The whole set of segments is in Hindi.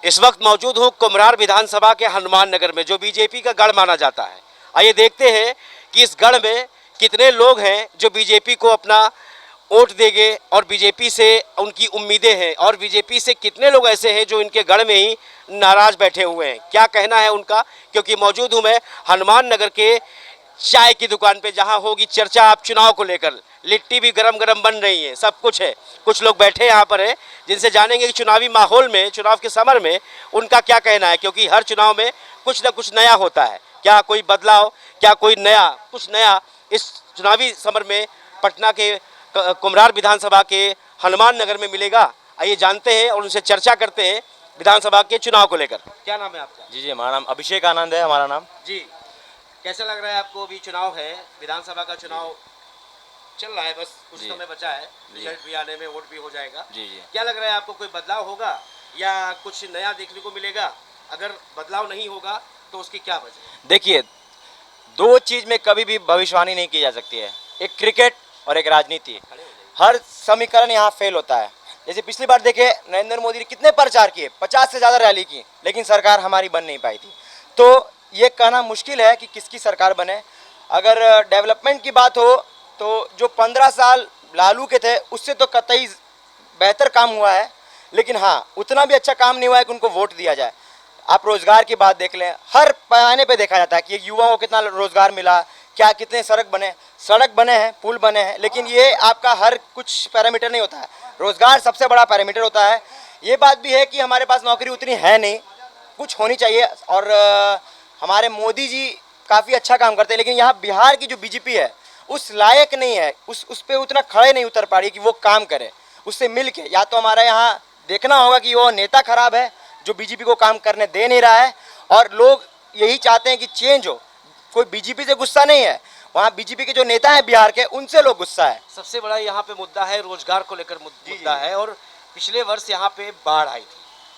इस वक्त मौजूद हूँ कुम्हरार विधानसभा के हनुमान नगर में, जो बीजेपी का गढ़ माना जाता है। आइए देखते हैं कि इस गढ़ में कितने लोग हैं जो बीजेपी को अपना वोट देंगे और बीजेपी से उनकी उम्मीदें हैं, और बीजेपी से कितने लोग ऐसे हैं जो इनके गढ़ में ही नाराज बैठे हुए हैं। क्या कहना है उनका, क्योंकि मौजूद हूँ मैं हनुमान नगर के चाय की दुकान पे, जहां होगी चर्चा आप चुनाव को लेकर। लिट्टी भी गरम गरम बन रही है, सब कुछ है। कुछ लोग बैठे यहाँ पर हैं जिनसे जानेंगे कि चुनावी माहौल में, चुनाव के समर में उनका क्या कहना है, क्योंकि हर चुनाव में कुछ ना कुछ नया होता है। क्या कोई बदलाव, क्या कोई नया, कुछ नया इस चुनावी समर में पटना के कुम्हरार विधानसभा के हनुमान नगर में मिलेगा? आइए जानते हैं और उनसे चर्चा करते हैं विधानसभा के चुनाव को लेकर। क्या नाम है आपका? जी, हमारा नाम अभिषेक आनंद है। हमारा नाम जी। कैसा लग रहा है आपको? अभी चुनाव है, विधानसभा का चुनाव चल रहा है, बस कुछ समय बचा है, रिजल्ट भी आने में, वोट भी हो जाएगा। जी जी। क्या लग रहा है आपको, कोई बदलाव होगा या कुछ नया देखने को मिलेगा? अगर बदलाव नहीं होगा तो उसकी क्या वजह? देखिए, दो चीज में कभी भी भविष्यवाणी नहीं की जा सकती है, एक क्रिकेट और एक राजनीति। हर समीकरण यहाँ फेल होता है। जैसे पिछली बार देखे, नरेंद्र मोदी ने कितने प्रचार किए, 50 से ज़्यादा रैली की, लेकिन सरकार हमारी बन नहीं पाई थी। तो ये कहना मुश्किल है कि किसकी सरकार बने। अगर डेवलपमेंट की बात हो तो जो 15 साल लालू के थे उससे तो कतई बेहतर काम हुआ है, लेकिन हाँ, उतना भी अच्छा काम नहीं हुआ है कि उनको वोट दिया जाए। आप रोजगार की बात देख लें, हर पैमाने पे देखा जाता है कि युवाओं को कितना रोजगार मिला, क्या कितने सड़क बने हैं, पुल बने हैं, लेकिन ये आपका हर कुछ पैरामीटर नहीं होता है। रोजगार सबसे बड़ा पैरामीटर होता है। ये बात भी है कि हमारे पास नौकरी उतनी है नहीं, कुछ होनी चाहिए। और हमारे मोदी जी काफ़ी अच्छा काम करते हैं, लेकिन यहाँ बिहार की जो बीजेपी है उस लायक नहीं है, उस पर उतना खड़े नहीं उतर पा रही कि वो काम करे उससे मिल के। या तो हमारे यहाँ देखना होगा कि वो नेता खराब है जो बीजेपी को काम करने दे नहीं रहा है, और लोग यही चाहते हैं कि चेंज हो। कोई बीजेपी से गुस्सा नहीं है, वहाँ बीजेपी के जो नेता हैं बिहार के, उनसे लोग गुस्सा है। सबसे बड़ा यहाँ पे मुद्दा है रोजगार को लेकर मुद्दा है। और पिछले वर्ष यहाँ पे बाढ़ आई थी,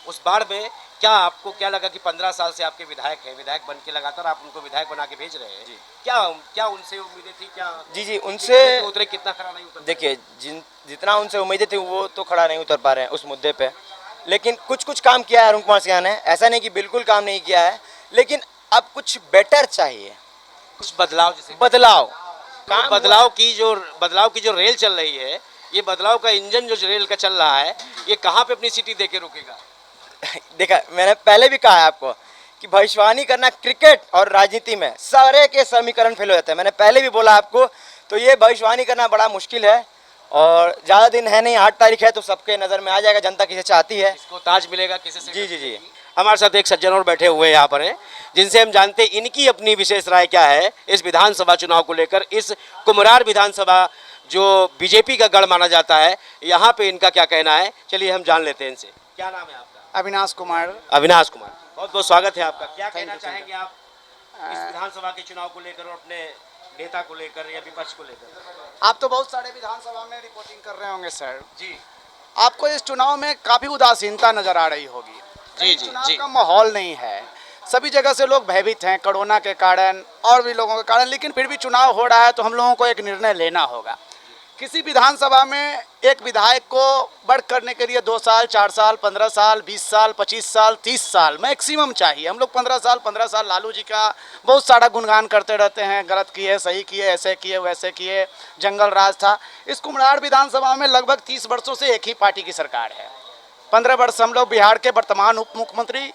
उस बाढ़ में क्या आपको क्या लगा कि 15 साल से आपके विधायक हैं, विधायक बन के लगातार आप उनको विधायक बना के भेज रहे हैं, क्या उनसे उम्मीदें थी? क्या जी उनसे उतरे, कितना खड़ा नहीं उतर? देखिए, जितना उनसे उम्मीदें थी वो तो खड़ा नहीं उतर पा रहे हैं उस मुद्दे पे, लेकिन कुछ काम किया है अरुण कुमार सिन्हा ने। ऐसा नहीं कि बिल्कुल काम नहीं किया है, लेकिन अब कुछ बेटर चाहिए, कुछ बदलाव। जैसे बदलाव बदलाव की जो रेल चल रही है, ये बदलाव का इंजन जो रेल का चल रहा है, ये कहाँ पे अपनी सीटी देके रुकेगा? देखा, मैंने पहले भी कहा है आपको कि भविष्यवाणी करना क्रिकेट और राजनीति में सारे के समीकरण फेल हो जाते हैं। मैंने पहले भी बोला आपको, तो ये भविष्यवाणी करना बड़ा मुश्किल है। और ज़्यादा दिन है नहीं, 8 तारीख है, तो सबके नज़र में आ जाएगा जनता किसे चाहती है, इसको ताज मिलेगा किसे से। जी। हमारे साथ एक सज्जन और बैठे हुए यहाँ पर हैं, जिनसे हम जानते हैं इनकी अपनी विशेष राय क्या है इस विधानसभा चुनाव को लेकर। इस कुम्हरार विधानसभा जो बीजेपी का गढ़ माना जाता है, यहाँ पे इनका क्या कहना है, चलिए हम जान लेते हैं इनसे। क्या नाम है आपका? अविनाश कुमार। अविनाश कुमार, बहुत बहुत स्वागत है आपका। क्या कहना चाहेंगे आप इस विधानसभा के चुनाव को लेकर और अपने नेता को लेकर या विपक्ष को लेकर? आप तो बहुत सारे विधानसभा में रिपोर्टिंग कर रहे होंगे सर जी। आपको इस चुनाव में काफी उदासीनता नजर आ रही होगी। जी चुनाव का माहौल नहीं है, सभी जगह से लोग भयभीत हैं कोरोना के कारण और भी लोगों के कारण, लेकिन फिर भी चुनाव हो रहा है तो हम लोगों को एक निर्णय लेना होगा। किसी विधानसभा में एक विधायक को बढ़ करने के लिए 2 साल, 4 साल, 15 साल, 20 साल, 25 साल, 30 साल मैक्सिमम चाहिए। हम लोग 15 साल लालू जी का बहुत सारा गुणगान करते रहते हैं, गलत किए, सही किए, ऐसे किए, वैसे किए, जंगल राज था। इस कुम्हरार विधानसभा में लगभग 30 वर्षों से एक ही पार्टी की सरकार है। 15 वर्ष हम लोग बिहार के वर्तमान उप मुख्यमंत्री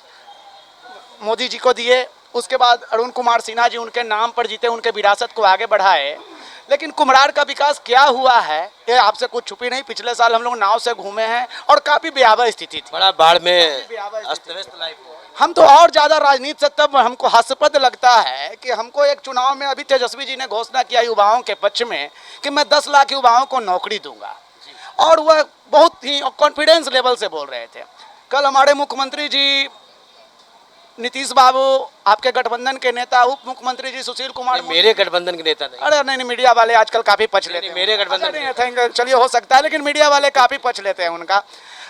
मोदी जी को दिए, उसके बाद अरुण कुमार सिन्हा जी उनके नाम पर जीते, उनके विरासत को आगे बढ़ाए। लेकिन कुम्हरार का विकास क्या हुआ है ये आपसे कुछ छुपी नहीं। पिछले साल हम लोग नाव से घूमे हैं और काफ़ी भयावह स्थिति थी, बड़ा बाढ़ में अस्त व्यस्त लाइफ। हम तो और ज़्यादा राजनीति से तब हमको हास्यास्पद लगता है कि हमको एक चुनाव में अभी तेजस्वी जी ने घोषणा किया युवाओं के पक्ष में कि मैं 10 लाख युवाओं को नौकरी दूंगा, और वह बहुत ही कॉन्फिडेंस लेवल से बोल रहे थे। कल हमारे मुख्यमंत्री जी नीतीश बाबू, आपके गठबंधन के नेता उप मुख्यमंत्री जी सुशील कुमार, मेरे गठबंधन के नेता नहीं। अरे नहीं, मीडिया वाले आजकल काफ़ी पछ लेते हैं। मेरे गठबंधन नहीं, चलिए हो सकता है, लेकिन मीडिया वाले काफ़ी पछ लेते हैं उनका।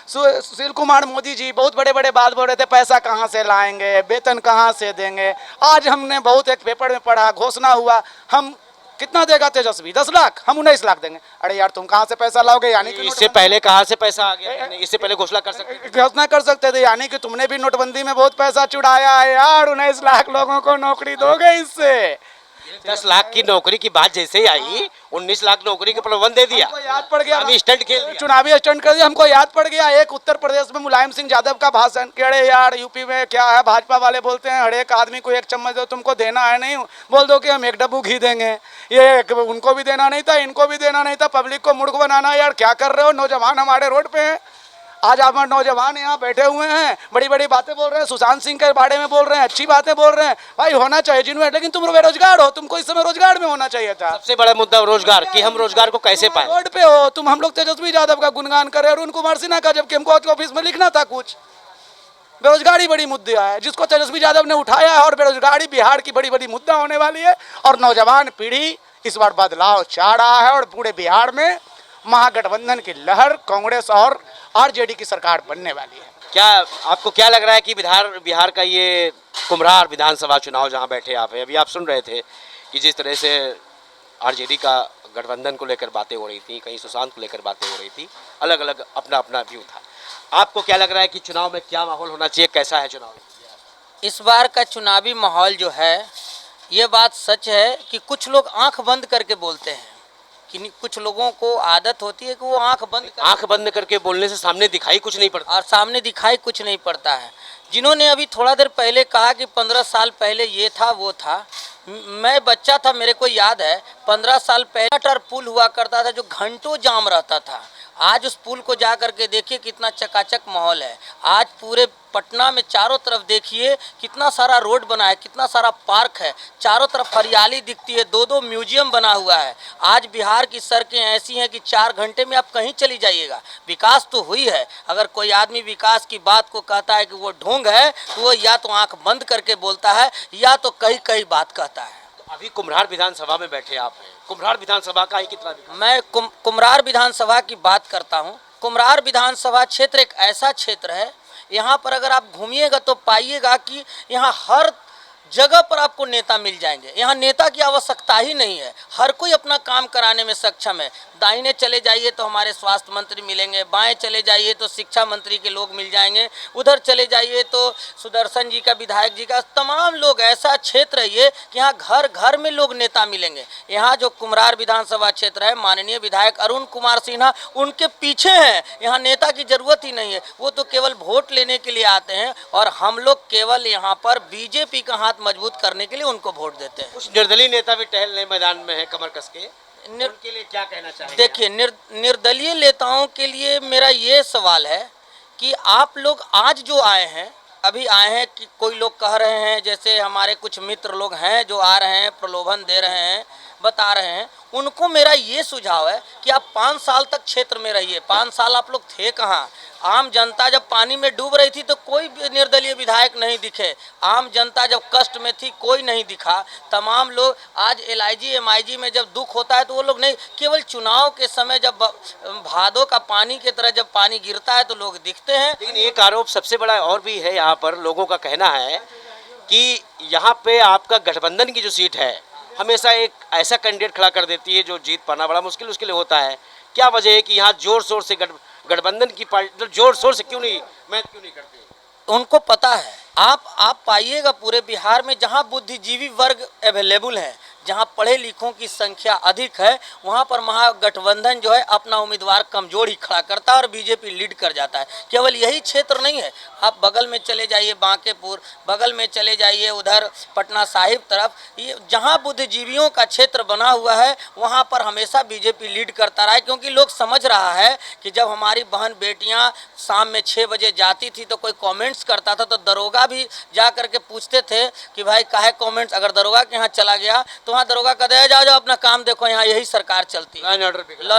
सुशील कुमार मोदी जी बहुत बड़े बड़े बात बोल रहे थे, पैसा कहाँ से लाएंगे, वेतन कहाँ से देंगे। आज हमने बहुत एक पेपर में पढ़ा, घोषणा हुआ हम कितना देगा तेजस्वी? 10 लाख, हम 19 लाख देंगे। अरे यार तुम कहाँ से पैसा लाओगे? यानी कि इससे पहले कहाँ से पैसा आ गया? इससे पहले घोषणा कर सकते थे। घोषणा कर सकते थे, यानी कि तुमने भी नोटबंदी में बहुत पैसा चुराया है यार। 19 लाख लोगों को नौकरी दोगे इससे? 10 लाख की नौकरी की बात जैसे ही आई, 19 लाख नौकरी का प्रलोभन दे दिया। हमको याद पड़ गया, अभी स्टंट खेल दिया। चुनावी स्टंट कर दिया। हमको याद पड़ गया एक उत्तर प्रदेश में मुलायम सिंह यादव का भाषण कि अरे यार यूपी में क्या है, भाजपा वाले बोलते हैं हर एक आदमी को 1 चम्मच दो, तुमको देना है नहीं, बोल दो कि हम 1 डब्बू घी देंगे। ये उनको भी देना नहीं था, इनको भी देना नहीं था, पब्लिक को मूर्ख बनाना। यार क्या कर रहे हो? नौजवान हमारे रोड पे हैं, आज हमारे नौजवान यहाँ बैठे हुए हैं, बड़ी बड़ी बातें बोल रहे हैं, सुशांत सिंह के बारे में बोल रहे हैं, अच्छी बातें बोल रहे हैं। भाई होना चाहिए जिनमें, लेकिन तुम बेरोजगार हो, तुमको इस समय रोजगार में होना चाहिए था। सबसे बड़ा मुद्दा रोजगार, कि हम रोजगार को कैसे पाए। रोड पे हो तुम, हम लोग तेजस्वी यादव का गुणगान कर रहे हैं, अरुण कुमार सिन्हा का, जबकि हमको ऑफिस में लिखना था कुछ। बेरोजगारी बड़ी मुद्दा है जिसको तेजस्वी यादव ने उठाया है, और बेरोजगारी बिहार की बड़ी बड़ी मुद्दा होने वाली है। और नौजवान पीढ़ी इस बार बदलाव चाह रहा है, और पूरे बिहार में महागठबंधन की लहर, कांग्रेस और आरजेडी की सरकार बनने वाली है। क्या आपको क्या लग रहा है कि बिहार का ये कुम्हरार विधानसभा चुनाव जहां बैठे आप हैं, अभी आप सुन रहे थे कि जिस तरह से आरजेडी का गठबंधन को लेकर बातें हो रही थी, कहीं सुशांत को लेकर बातें हो रही थी, अलग अलग अपना अपना व्यू था। आपको क्या लग रहा है कि चुनाव में क्या माहौल होना चाहिए, कैसा है चुनाव? इस बार का चुनावी माहौल जो है, ये बात सच है कि कुछ लोग आंख बंद करके बोलते हैं, कि कुछ लोगों को आदत होती है कि वो आंख बंद करके बोलने से सामने दिखाई कुछ नहीं पड़ता, और सामने दिखाई कुछ नहीं पड़ता है। जिन्होंने अभी थोड़ा देर पहले कहा कि 15 साल पहले ये था वो था, मैं बच्चा था, मेरे को याद है 15 साल पहले टर पुल हुआ करता था जो घंटों जाम रहता था। आज उस पुल को जा करके देखिए कितना चकाचक माहौल है। आज पूरे पटना में चारों तरफ देखिए कितना सारा रोड बना है, कितना सारा पार्क है, चारों तरफ हरियाली दिखती है, 2-2 म्यूजियम बना हुआ है। आज बिहार की सड़कें ऐसी हैं कि 4 घंटे में आप कहीं चली जाइएगा। विकास तो हुई है। अगर कोई आदमी विकास की बात को कहता है कि वो ढोंग है, तो वो या तो आंख बंद करके बोलता है या तो कई कई बात कहता है। अभी कुम्हरार विधानसभा में बैठे आप हैं, कुम्हरार विधानसभा का ही कितना? मैं कुम्हरार विधानसभा की बात करता हूँ। कुम्हरार विधानसभा क्षेत्र एक ऐसा क्षेत्र है, यहाँ पर अगर आप घूमिएगा तो पाइएगा कि यहाँ हर जगह पर आपको नेता मिल जाएंगे। यहाँ नेता की आवश्यकता ही नहीं है, हर कोई अपना काम कराने में सक्षम है। दाहिने चले जाइए तो हमारे स्वास्थ्य मंत्री मिलेंगे, बाएं चले जाइए तो शिक्षा मंत्री के लोग मिल जाएंगे, उधर चले जाइए तो सुदर्शन जी का, विधायक जी का, तमाम लोग। ऐसा क्षेत्र है ये कि यहाँ घर घर में लोग नेता मिलेंगे। यहाँ जो कुम्हरार विधानसभा क्षेत्र है, माननीय विधायक अरुण कुमार सिन्हा उनके पीछे हैं। यहाँ नेता की जरूरत ही नहीं है, वो तो केवल वोट लेने के लिए आते हैं, और हम लोग केवल यहाँ पर बीजेपी का हाथ मजबूत करने के लिए उनको वोट देते हैं। कुछ निर्दलीय नेता भी टहलने मैदान में है कमर कस के, उनके लिए क्या कहना चाहेंगे? देखिए, निर्दलीय नेताओं के लिए मेरा ये सवाल है कि आप लोग आज जो आए हैं, अभी आए हैं कि कोई लोग कह रहे हैं, जैसे हमारे कुछ मित्र लोग हैं जो आ रहे हैं, प्रलोभन दे रहे हैं, बता रहे हैं, उनको मेरा ये सुझाव है कि आप 5 साल तक क्षेत्र में रहिए। 5 साल आप लोग थे कहाँ? आम जनता जब पानी में डूब रही थी तो कोई निर्दलीय विधायक नहीं दिखे। आम जनता जब कष्ट में थी कोई नहीं दिखा। तमाम लोग आज LIG MIG में जब दुख होता है तो वो लोग नहीं, केवल चुनाव के समय जब भादों का पानी की तरह जब पानी गिरता है तो लोग दिखते हैं। लेकिन एक आरोप सबसे बड़ा और भी है, यहाँ पर लोगों का कहना है कि यहाँ पे आपका गठबंधन की जो सीट है हमेशा एक ऐसा कैंडिडेट खड़ा कर देती है जो जीत पाना बड़ा मुश्किल उसके लिए होता है। क्या वजह है कि यहाँ जोर शोर से गठबंधन की पार्टी जोर शोर से क्यों नहीं करती? उनको पता है। आप पाइएगा पूरे बिहार में जहाँ बुद्धिजीवी वर्ग अवेलेबल है, जहाँ पढ़े लिखों की संख्या अधिक है, वहाँ पर महागठबंधन जो है अपना उम्मीदवार कमजोर ही खड़ा करता है और बीजेपी लीड कर जाता है। केवल यही क्षेत्र नहीं है, आप बगल में चले जाइए बांकेपुर, बगल में चले जाइए उधर पटना साहिब तरफ, ये जहाँ बुद्धिजीवियों का क्षेत्र बना हुआ है वहाँ पर हमेशा बीजेपी लीड करता रहा है। क्योंकि लोग समझ रहा है कि जब हमारी बहन बेटियाँ शाम में 6 बजे जाती थी तो कोई कॉमेंट्स करता था तो दरोगा भी जा करके पूछते थे कि भाई काहे कॉमेंट्स। अगर दरोगा के यहाँ चला गया तो वहाँ दरोगा कहते हैं जाओ अपना काम देखो, यहाँ यही सरकार चलती है,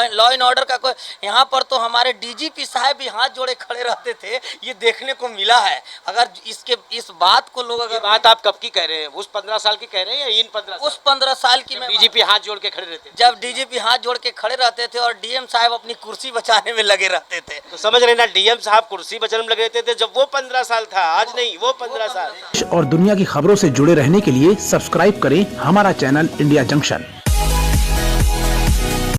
लॉ एंड ऑर्डर का कोई। यहाँ पर तो हमारे DGP साहब भी हाथ जोड़े खड़े रहते थे, ये देखने को मिला है। अगर इस बात को लोग, अगर बात आप कब की कह रहे हैं, उस 15 साल की कह रहे हैं या इन 15 साल? उस 15 साल की मैं DGP हाथ जोड़ के खड़े रहते थे, जब DGP हाथ जोड़ के खड़े रहते थे और DM साहब अपनी कुर्सी बचाने में लगे रहते थे। तो समझ रहे ना, DM साहब कुर्सी बचाने में लगे रहते थे जब वो 15 साल था, आज नहीं, वो 15 साल। और दुनिया की खबरों से जुड़े रहने के लिए सब्सक्राइब करें हमारा चैनल इंडिया जंक्शन।